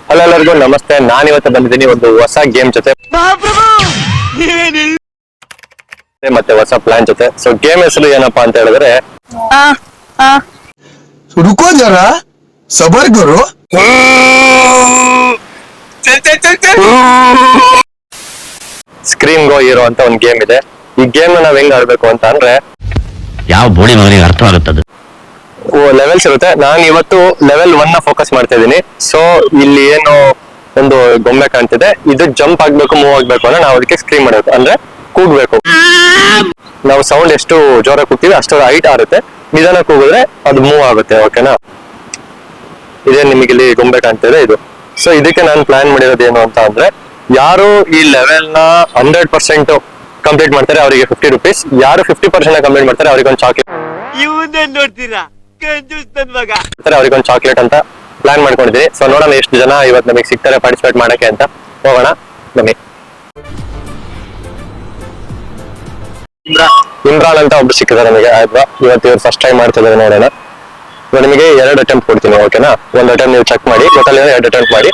Hello ಎಲ್ಲರಿಗೂ ನಮಸ್ತೆ. ನಾನಿವತ್ತು ಬಂದಿದ್ದೀನಿ ಒಂದು ಹೊಸ ಗೇಮ್ ಜೊತೆ ಮತ್ತೆ ಹೊಸ ಪ್ಲಾನ್ ಜೊತೆ. ಸೊ ಗೇಮ್ ಹೆಸರು ಏನಪ್ಪಾ ಅಂತ ಹೇಳಿದ್ರೆ रुको जरा सबर करो ಸ್ಕ್ರೀನ್ ಗೋ ಹೀರೋ ಅಂತ ಒಂದು ಗೇಮ್ ಇದೆ. ಈ ಗೇಮ್ ನಾವ್ ಹೆಂಗ್ ಆಡ್ಬೇಕು ಅಂತ ಅಂದ್ರೆ ಯಾವ ಬೋಳಿ ಮಗನಿಗೆ ಅರ್ಥ ಆಗುತ್ತದೆ. ಲೆವೆಲ್ಸ್ ಇರುತ್ತೆ. ನಾನು ಇವತ್ತು ಲೆವೆಲ್ 1 ನ ಫೋಕಸ್ ಮಾಡ್ತಾ ಇದ್ದೀನಿ. ಸೊ ಇಲ್ಲಿ ಏನು ಒಂದು ಗೊಂಬೆ ಕಾಣ್ತಿದೆ, ಇದು ಜಂಪ್ ಆಗ್ಬೇಕು, ಮೂವ್ ಆಗ್ಬೇಕು ಅಂದ್ರೆ ನಾವು ಅದಕ್ಕೆ ಸ್ಕ್ರೀನ್ ಮಾಡಬೇಕು, ಅಂದ್ರೆ ಕೂಗ್ಬೇಕು. ನಾವು ಸೌಂಡ್ ಎಷ್ಟು ಜೋರ ಕೂಗ್ತೀವಿ ಅಷ್ಟು ಹೈಟ್ ಆರುತ್ತೆ. ನಿಧಾನ ಕೂಗಿದ್ರೆ ಅದು ಮೂವ್ ಆಗುತ್ತೆ. ಓಕೆನಾ? ಇದೇ ನಿಮಗೆ ಇಲ್ಲಿ ಗೊಂಬೆ ಕಾಣ್ತಿದೆ ಇದು. ಸೊ ಇದಕ್ಕೆ ನಾನು ಪ್ಲಾನ್ ಮಾಡಿರೋದು ಏನು ಅಂತ ಅಂದ್ರೆ, ಯಾರು ಈ ಲೆವೆಲ್ ನ 100% ಕಂಪ್ಲೀಟ್ ಮಾಡ್ತಾರೆ ಅವರಿಗೆ 50 rupees, ಯಾರು 50% ಕಂಪ್ಲೀಟ್ ಮಾಡ್ತಾರೆ ಅವ್ರಿಗೆ ಒಂದು ಚಾಕ್ಲೇಟ್ ನೋಡ್ತೀರಾ ಅವ್ರಿಗೆ ಒಂದು ಚಾಕ್ಲೇಟ್ ಅಂತ ಪ್ಲಾನ್ ಮಾಡ್ಕೊಂಡಿದ್ದೀನಿ. ಸೊ ನೋಡೋಣ ಎಷ್ಟು ಜನ ಇವತ್ತು ನಮಗೆ ಸಿಗ್ತಾರೆ ಪಾರ್ಟಿಸಿಪೇಟ್ ಮಾಡಕ್ಕೆ ಅಂತ. ಹೋಗೋಣ ಬನ್ನಿ. ಇಮ್ರಾನ್ ಅಂತ ಒಬ್ರು ಸಿಕ್ಕಿದ್ದಾರೆ ನನಗೆ. ಆಯ್ತಾ, ಇವತ್ತು ಇವ್ರು ಫಸ್ಟ್ ಟೈಮ್ ಮಾಡ್ತಿದ್ದಾರೆ. ನೋಡೋಣ. ಇವಾಗ ನಿಮಗೆ 2 ಅಟೆಂಪ್ಟ್ ಕೊಡ್ತೀನಿ. ಓಕೆನಾ? ಒಂದು ಅಟೆಂಪ್ಟ್ ನೀವು ಚೆಕ್ ಮಾಡಿ, ಟೋಟಲ್ 2 ಅಟೆಂಪ್ಟ್ ಮಾಡಿ.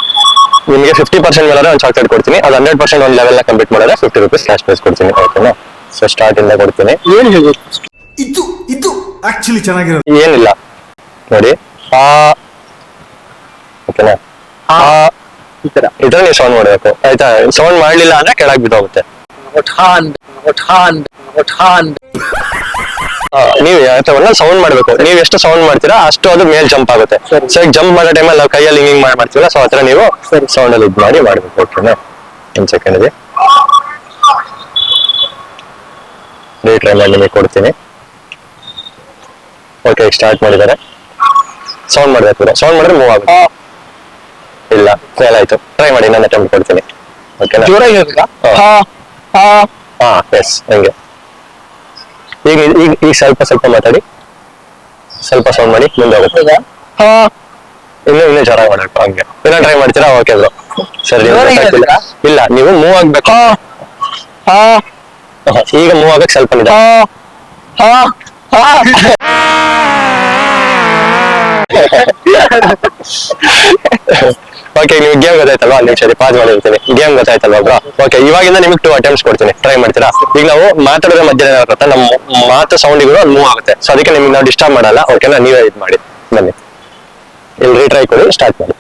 ನಿಮಗೆ 50% ಮೇಲೆ ಒಂದು ಚಾಕ್ಲೇಟ್ ಕೊಡ್ತೀನಿ. ಅದು 100% ಒಂದು ಲೆವೆಲ್ ನ ಕಂಪ್ಲೀಟ್ ಮಾಡಿದ್ರೆ 50 rupees ಕ್ಯಾಶ್ ಪ್ರೈಸ್ ಕೊಡ್ತೀನಿ. ಓಕೆನಾ? ಸೊ ಸ್ಟಾರ್ಟ್ ಇಂದ ಕೊಡ್ತೀನಿ. ಏನ್ ಹೇಳ್ಬೇಕು? ಇದು ಆಕ್ಚುಲಿ ಚೆನ್ನಾಗಿರೋದು. ಏನಿಲ್ಲ ನೋಡಿ, ಓಕೆನಾ? ಈ ತರ ನೀವು ಸೌಂಡ್ ಮಾಡ್ಬೇಕು. ಆಯ್ತಾ? ಸೌಂಡ್ ಮಾಡ್ಲಿಲ್ಲ ಅಂದ್ರೆ ಕೆಳಗ್ ಬಿದ್ದೋಗುತ್ತೆ. ನೀವು ಸೌಂಡ್ ಮಾಡ್ಬೇಕು. ನೀವು ಎಷ್ಟು ಸೌಂಡ್ ಮಾಡ್ತೀರಾ ಅಷ್ಟು ಅದು ಮೇಲ್ ಜಂಪ್ ಆಗುತ್ತೆ. ಸೊ ಈಗ ಜಂಪ್ ಮಾಡೋ ಟೈಮಲ್ಲಿ ನಾವು ಕೈಯಲ್ಲಿ ಹಿಂಗ್ ಮಾಡ್ತೀವಲ್ಲ, ಸೊ ಆತರ ನೀವು ಸೌಂಡ್ ಅಲ್ಲಿ ಇದು ಮಾಡಿ ಮಾಡ್ಬೇಕು. ಓಕೆನಾ? ಒಂದು ಸೆಕೆಂಡ್ ಇದೆ, ಟ್ರೈ ಮಾಡಿ ನಿಮಗೆ ಕೊಡ್ತೀನಿ. ಓಕೆ, ಸ್ಟಾರ್ಟ್ ಮಾಡಿದ್ದಾರೆ. ಸೌಂಡ್ ಮಾಡ್ಬೇಕು. ಸೌಂಡ್ ಮಾಡಿದ್ರೆ ಮೂವ್ ಆಗುತ್ತೆ. ಇಲ್ಲ, ಫೇಲ್ ಆಯ್ತು. ಟ್ರೈ ಮಾಡಿ, ನಾನು ಅಟೆಂಪ್ಟ್ ಕೊಡ್ತೀನಿ. ಓಕೆನಾ? ಹಾ, ಎಸ್, ಹಂಗೆ. ಈಗ ಈಗ ಈಗ ಸ್ವಲ್ಪ ಮಾತಾಡಿ, ಸ್ವಲ್ಪ ಸೌಂಡ್ ಮಾಡಿ, ಮುಂದೆ ಹೋಗುತ್ತೆ. ಇನ್ನೂ ಜೋರ ಮಾಡಬೇಕು. ಹಂಗೆ ಇನ್ನೂ ಟ್ರೈ ಮಾಡ್ತೀರಾ? ಓಕೆ ಬ್ರೋ, ಸರಿ. ಇಲ್ಲ, ನೀವು ಮೂವ್ ಆಗ್ಬೇಕು. ಈಗ ಮೂವ್ ಆಗಕ್ಕೆ ಸ್ವಲ್ಪ ಇದೆ. ಓಕೆ, ನೀವು ಗೇಮ್ ಗೊತ್ತಾಯ್ತಲ್ವಾ? ನೀವು ಸರಿ ಪಾಸ್ ಮಾಡಿರ್ತೀನಿ. ಗೇಮ್ ಗೊತ್ತಾಯ್ತಲ್ವಾ ಬ್ರೋ? ಓಕೆ, ಇವಾಗಿಂದ ನಿಮಗೆ 2 ಅಟೆಂಪ್ಟ್ಸ್ ಕೊಡ್ತೀನಿ. ಟ್ರೈ ಮಾಡ್ತೀರಾ? ಈಗ ನಾವು ಮಾತಾಡೋದ್ರ ಮಧ್ಯೆ ಏನಾಗುತ್ತೆ, ನಮ್ಮ ಮಾತು ಸೌಂಡಿಗೂ ಅದು ಮೂವ್ ಆಗುತ್ತೆ. ಸೊ ಅದಕ್ಕೆ ನಿಮ್ಗೆ ನಾವು ಡಿಸ್ಟರ್ಬ್ ಮಾಡಲ್ಲ. ಓಕೆನಾ? ನೀವೇ ಇದು ಮಾಡಿ. ಬನ್ನಿ, ಇಲ್ಲಿ ರೀಟ್ರೈ ಕೊಡಿ, ಸ್ಟಾರ್ಟ್ ಮಾಡಿ.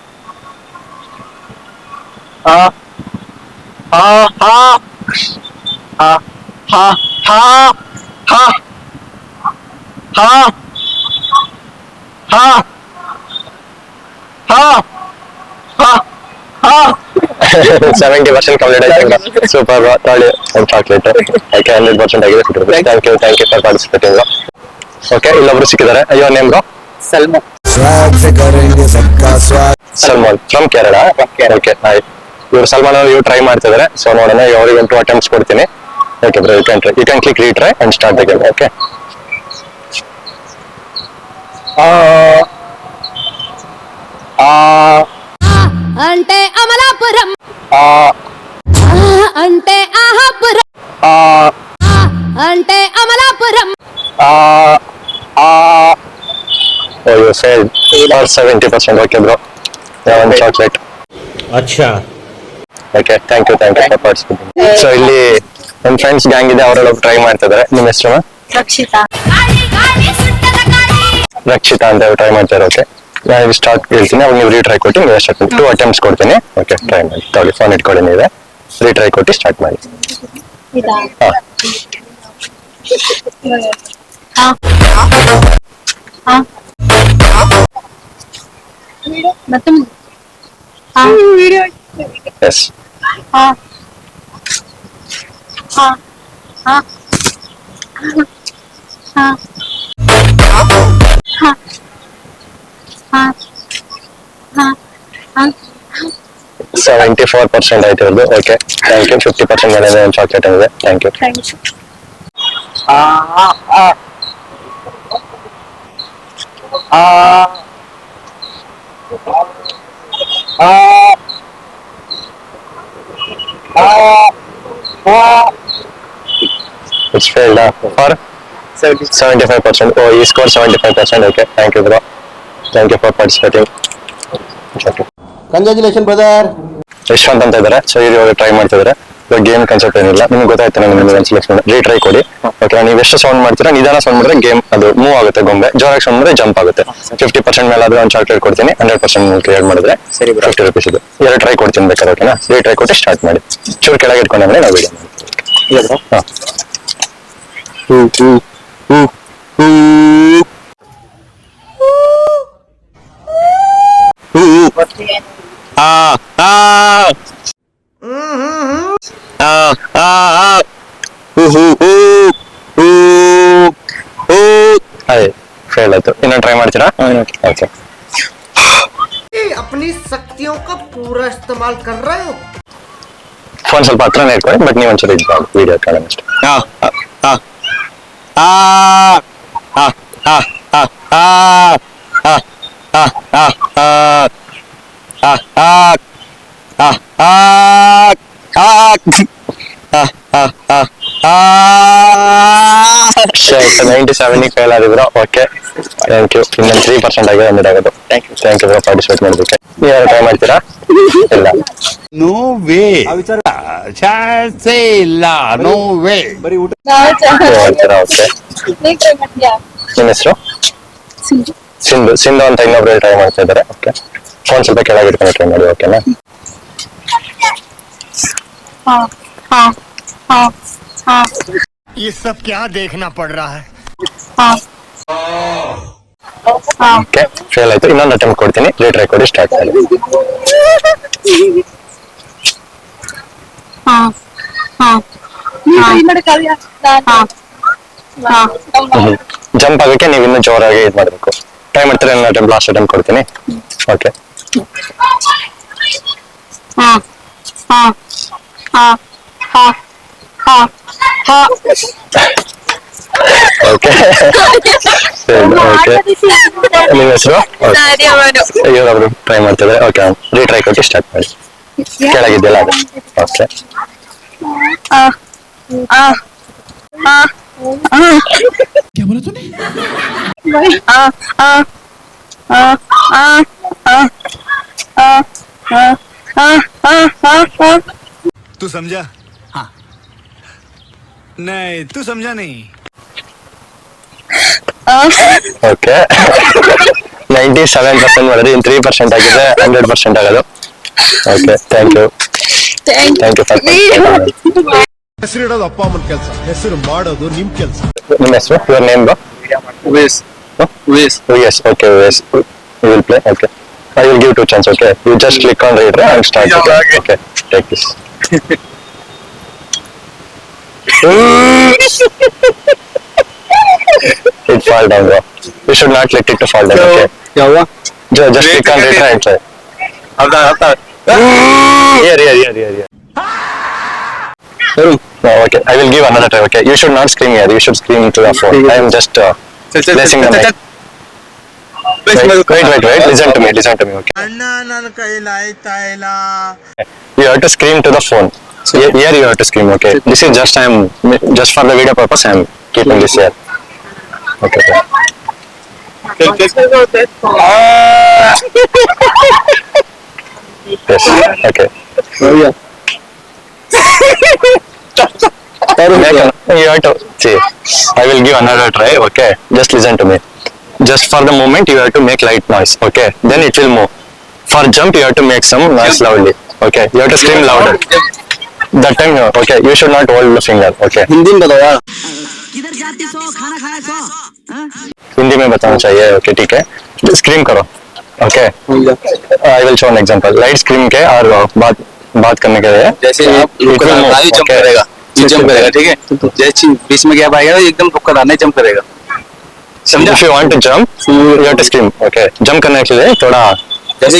ಸೆವೆಂಟಿ 70% ಕಂಪ್ಲೀಟ್ ಆಯ್ತು. ಸೂಪರ್ ಬ್ರೋ, ತೊಗೊಳ್ಳಿ ಒಂದು ಚಾಕ್ಲೇಟ್. ಓಕೆ, 100% ಆಗಿದೆ. Thank you for participating. Okay, ಇಲ್ಲೊಬ್ರು ಸಿಕ್ಕಿದ್ದಾರೆ. ಅಯ್ಯೋ, name bro? Salman from Kerala. Okay, ಆಯ್ತು. ಇವ್ರು ಸಲ್ಮಾನ್ ಅವರು ಟ್ರೈ ಮಾಡ್ತಿದ್ದಾರೆ. ಸೊ ನೋಡೋಣ, ಅವ್ರಿಗೆ 2 ಅಟೆಂಪ್ಟ್ಸ್ ಕೊಡ್ತೀನಿ. Okay bro, you can click retry and start the game. Okay, అంటే అమలాపురం అంటే ఆహాపురం అంటే Amalapuram. Oh, you failed for 70%. Okay bro, one chocolate. ಅಚ್ಚಾ, Okay, thank you for participating. So ಇಲ್ಲಿ ನನ್ನ ಫ್ರೆಂಡ್ಸ್ ಗ್ಯಾಂಗ್ ಇದೆ, ಅವರೆಲ್ಲ ಟ್ರೈ ಮಾಡ್ತಿದ್ದಾರೆ. ನಿಮ್ಮ ಹೆಸರು? ರಕ್ಷಿತಾ. ರಕ್ಷಿತಾ ಅಂತ ಟ್ರೈ ಮಾಡ್ತಾರೆ. ಓಕೆ, ನಾನು ಸ್ಟಾರ್ಟ್ ಹೇಳ್ತೀನಿ, ಅವಾಗ ನೀವು ರೀಟ್ರೈ ಕೊಟ್ಟು ನೀವು ಸ್ಟಾರ್ಟ್ ಮಾಡಿ. 2 ಅಟೆಂಪ್ಟ್ಸ್ ಕೊಡ್ತೀನಿ. ಓಕೆ, ಟ್ರೈ ಮಾಡಿ. ತಗೊಳ್ಳಿ, ಫೋನ್ ಇಟ್ಕೊಳ್ಳಿ. ನೀವೇ ರೀಟ್ರೈ ಕೊಟ್ಟು ಸ್ಟಾರ್ಟ್ ಮಾಡಿ. ಎಸ್. $74% ಆಯ್ತು ಇವ್ರದ್ದು. Okay, thank you. 50% ಮೇಲೆ ಒಂದು ಚಾಕ್ಲೇಟ್ ಆಗಿದೆ. Thank you. It's failed for 75%. Oh, he scored 75%. Okay, thank you bro. Thank you for participating. Congratulation brother. Yashwant ಅಂತ ಇದ್ದಾರೆ. ಸೊ ಇವಾಗ ಟ್ರೈ ಮಾಡ್ತಿದ್ದಾರೆ. ಇವಾಗ ಗೇಮ್ ಕಾನ್ಸೆಪ್ಟ್ ಏನಿಲ್ಲ, ನಿಮ್ಗೆ ಗೊತ್ತಾಯ್ತು ನಿಮ್ಗೆ ಒಂದ್ಸಲ ರೀಟ್ರೈ ಕೊಡಿ. ಓಕೆ, ನೀವು ಎಷ್ಟು ಸೌಂಡ್ ಮಾಡ್ತೀರಾ, ನಿಧಾನ ಸೌಂಡ್ ಮಾಡಿದ್ರೆ ಗೇಮ್ ಅದು ಮೂವ್ ಆಗುತ್ತೆ, ಗೊಂಬೆ ಜೋರಾಗಿ ಸೌಂಡ್ ಮಾಡಿದ್ರೆ ಜಂಪ್ ಆಗುತ್ತೆ. 50% ಮೇಲಾದ್ರೆ ಒಂದು ಚಾಕ್ಲೇಟ್ ಕೊಡ್ತೀನಿ, 100% ಕ್ಲಿಯರ್ ಮಾಡಿದ್ರೆ ₹50 ಇದು. 2 ಟ್ರೈ ಕೊಡ್ತೀನಿ ಬೇಕಾದ್ರೆ, ಓಕೆನಾ? ರೀಟ್ರೈ ಕೊಟ್ಟು ಸ್ಟಾರ್ಟ್ ಮಾಡಿ. ಚೂರು ಕೆಳಗೆ ಇಟ್ಕೊಂಡ್ರೆ ನಾವು ವಿಡಿಯೋ ಮಾಡ್ತೀವಿ. ಹಾಂ, ಅದೇ ಫೇಲ್ ಆಯ್ತು. ಇನ್ನೊಂದು ಟ್ರೈ ಮಾಡ್ತೀರಾ? ಓಕೆ. अपनी शक्तियों का पूरा इस्तेमाल कर रहे हो. ಫೋನ್ ಸ್ವಲ್ಪ ಹತ್ರನೇ ಇಟ್ಕೊಳ್ಳಿ, ಬಟ್ ನೀವು ಒಂದ್ಸಲ ಇದು ವಿಡಿಯೋ ಕಾಣ ಅಷ್ಟೇ. ಆಯ್ತು, 97 ಫೇಲ್ ಆಗಿದ್ರು. Okay, thank you. ಇನ್ನೊಂದು 3% ಆಗಿದೆ, 100 ಆಗೋದು. ಥ್ಯಾಂಕ್ ಯು ಪಾರ್ಟಿಸಿಪೇಟ್ ಮಾಡೋದಕ್ಕೆ. ನೀವು ಯಾರು ಟ್ರೈ ಮಾಡ್ತೀರಾ? ಇಲ್ಲ. ನೋ ವೇ, ಚಾನ್ಸ್ ಇಲ್ಲ, ನೋ ವೇ. ಮಾಡ್ತೀರಾ? ಓಕೆ. ನಿಮ್ಮ ಹೆಸರು? ಸಿಂಧು ಅಂತ ಇನ್ನೊಬ್ರು ಟ್ರೈ ಮಾಡ್ತಾ ಇದ್ದಾರೆ. ಓಕೆ, ಫೋನ್ ಸ್ವಲ್ಪ ಕೆಳಗೆ ಇಟ್ಕೊಂಡು ಟ್ರೈ ಮಾಡಿ, ಓಕೆನಾ? ये सब क्या देखना पड़ रहा है? ಓಕೆ, ಫೇಲ್ ಆಯ್ತು. ಇನ್ನೊಂದು ಅಟೆಂಪ್ಟ್ ಕೊಡ್ತೀನಿ, ರೀಟ್ರೈ ಕೊಡಿ, ಸ್ಟಾರ್ಟ್ ಮಾಡಿ. ಜಂಪ್ ಆಗಕ್ಕೆ ನೀವು ಇನ್ನೂ ಜೋರಾಗಿ ಇದು ಮಾಡಬೇಕು. ಟ್ರೈ ಮಾಡ್ತೀರಾ? ಇನ್ನೊಂದು ಅಟೆಂಪ್ಟ್, ಲಾಸ್ಟ್ ಅಟೆಂಪ್ಟ್ ಕೊಡ್ತೀನಿ. ಓಕೆ. Okay, okay. ನಿಮ್ಮ ಹೆಸರು? ಇವರೊಬ್ರು ಟ್ರೈ ಮಾಡ್ತಿದ್ದಾರೆ. ಓಕೆ, ರೀಟ್ರೈ ಕೊಟ್ಟು ಸ್ಟಾರ್ಟ್ ಮಾಡಿ. ಕೆಳಗಿದ್ದೆಲ್ಲ ಅದು. ಓಕೆ. तू समझा? हाँ. नहीं, तू समझा नहीं. ಓಕೆ, 97% ಮಾಡಿದ್ರೆ ಇನ್ನು 3% ಆಗಿದೆ, 100% ಆಗೋದು. ಓಕೆ, ಥ್ಯಾಂಕ್ ಯು ಫಾರ್ ಹೆಸರಿಡೋದು ಅಪ್ಪ ಅಮ್ಮನ ಕೆಲಸ, ಹೆಸರು ಮಾಡೋದು ನಿಮ್ ಕೆಲಸ. ನಿಮ್ಮ ಹೆಸರು? Your name? Uwais. Okay, Uwais. You will play? Okay. I will give 2 chances, okay? You just click on read and start. Okay, take this. It fall down, bro. You should not let it to fall down, okay? Just click on read and try. Here. No, okay. I will give another try, okay? You should not scream here. You should scream into the phone. I am just placing the mic. Wait. Listen to me, okay? You have to scream to the phone. Here you have to scream, okay? This is just for the video purpose, I am keeping this here. Okay. Yes, okay. You have to see. I will give another try, okay? Just listen to me. Just for the moment, you have to make light noise, okay? Then it will move. For jump, you have to make some noise loudly, okay? You have to scream louder. That time, okay? You should not hold the finger, okay? Hindi में बताना चाहिए, okay? ठीक है, scream करो, okay? I will show an example. Light scream के और बात करने के लिए जैसे आप जंप करेगा, ठीक है? जैसे बीच में गैप आएगा एकदम रुक कर नहीं जंप करेगा, समझा? If you want to jump, you have to scream, okay? Jump करने के लिए थोड़ा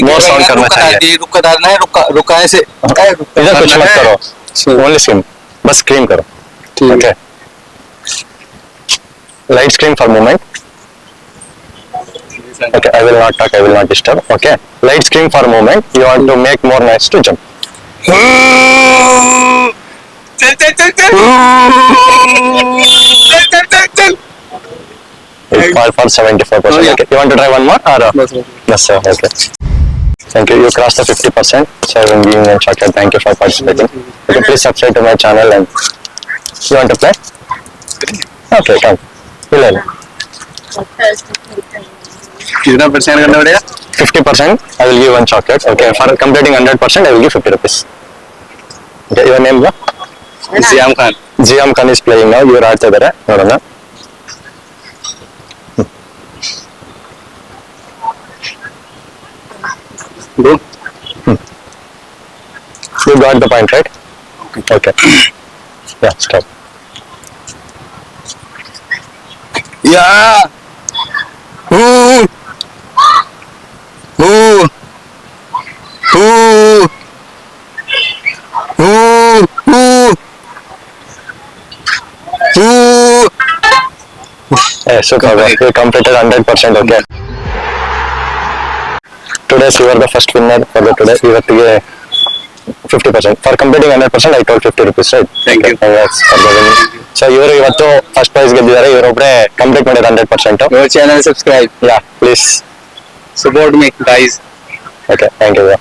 more sound करना चाहिए. रुक कर डालना है, रुका ऐसे इधर कुछ मत करो, only scream, बस scream करो, okay? Light scream for moment. Okay, I will not talk, I will not disturb, okay? Light scream for a moment. You want to make more noise to jump. It fall for 74%. Okay. You want to try one more? Or? Yes, sir. Okay. Thank you. You crossed the 50%. So I'm giving you a chocolate. Thank you for participating. Okay, please subscribe to my channel and you want to play? Okay, come. ಇಲ್ಲ कितना percent करना पड़ेगा? 50%. I will give one chocolate. Okay, for completing 100%, I will give 50 rupees. Okay, your name, bro? जियाम Khan. Ziam Khan is playing now. ಇವ್ರು ಆಡ್ತಾ ಇದ್ದಾರೆ ನೋಡೋಣ. Bro. You got the point, right? Okay. Yeah, stop. Yeah. Ooh. Ooh. Ooh. Ooh. Ooh. Ooh. Yeah, super. Bro. You completed 100%. Okay. Today you are the first winner for the today. ಇವತ್ತಿಗೆ 50%. For completing 100%, I told 50 rupees, right? Thank you. Congrats for the winning. So ಇವರು ಇವತ್ತು first prize ಗೆದ್ದಿದ್ದಾರೆ. ಇವರೊಬ್ಬರೇ complete ಮಾಡಿದ 100%. Your channel subscribe. Yeah, please. Support me, guys. Okay, thank you. Bro.